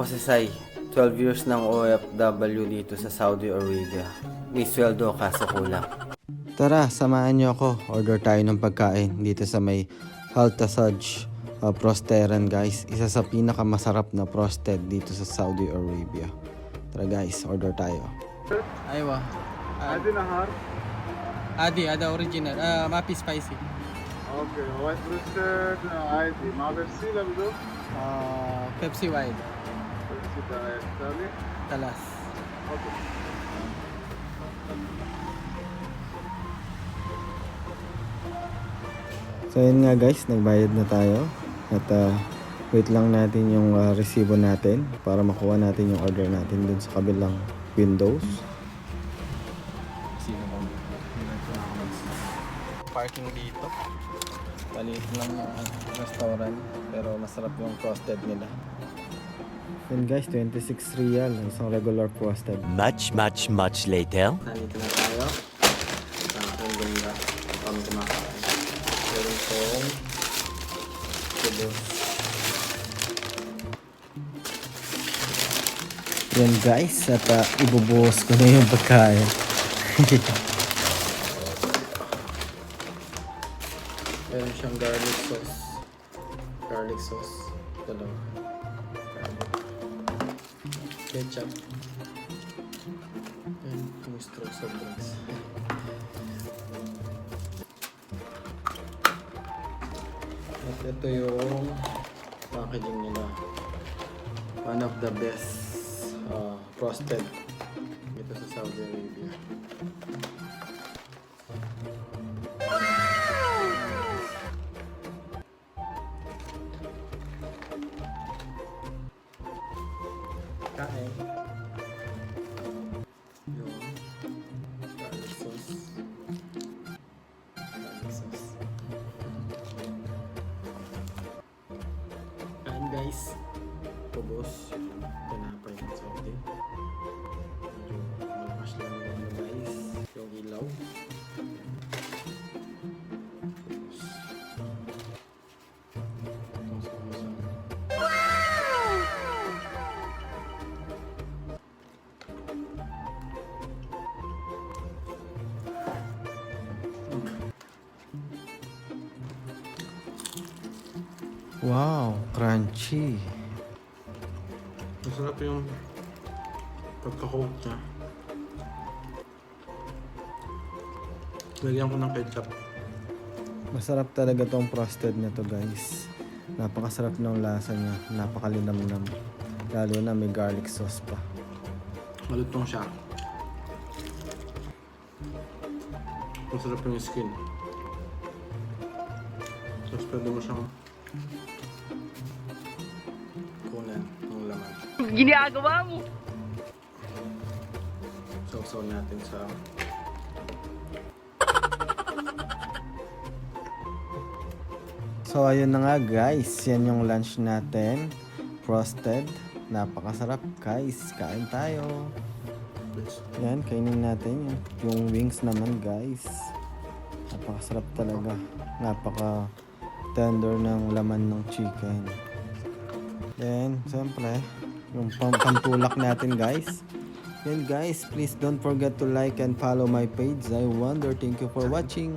Ako si Sai, 12 years ng OFW dito sa Saudi Arabia. May sweldo kaso kulang. Tara, samahan niyo ako. Order tayo ng pagkain dito sa may Haltasaj Prosteran guys. Isa sa pinakamasarap na prosted dito sa Saudi Arabia. Tara guys, order tayo. ايوه عادي نهار عادي هذا اوريجينال ما في سبايسي اوكي وايت بروستد عادي مع بيبسي لا بدون بيبسي وايد بيبسي تاني ثلاث اوكي So yun nga guys, nagbayad na tayo. At wait lang natin yung resibo natin para makuha natin yung order natin dun sa kabilang windows. Parking dito. Maliit lang yung restaurant pero masarap yung frosted nila. Yun guys, 26 riyal isang regular frosted. Much later. Nandito na tayo. Ang ganda. Kami kumakain. Meron pong kubos. Yan guys, at ibubuhos ko na yung pagkain. Meron siyang garlic sauce. Garlic sauce. Dalawa. Ketchup. And 2 strokes of drinks. At ito yung packaging nila. One of the best frosted dito sa Saudi Arabia. Kain. Yung garlic sauce. Garlic sauce. Kain guys. Pubos. Tinapay ng Saudi. Medyo malakas lang yung guys. Yung ilaw. Itong samusang. Wow, crunchy. Masarap yung pagka-coat niya. Lagyan ko ng ketchup. Masarap talaga tong frosted na to guys. Napakasarap ng lasa niya. Napakalinamnam. Lalo na may garlic sauce pa. Malutong siya. Masarap yung skin. Tapos pwede mo siyang kunan ng laman. Ginagawa mo! Sausaw natin sa So ayun na nga guys, yan yung lunch natin. Frosted. Napakasarap guys. Kain tayo. Yan, kainin natin yung wings naman guys. Napakasarap talaga. Napaka tender ng laman ng chicken. Then, siyempre, yung pantulak natin guys. Then guys, please don't forget to like and follow my page. I wonder. Thank you for watching.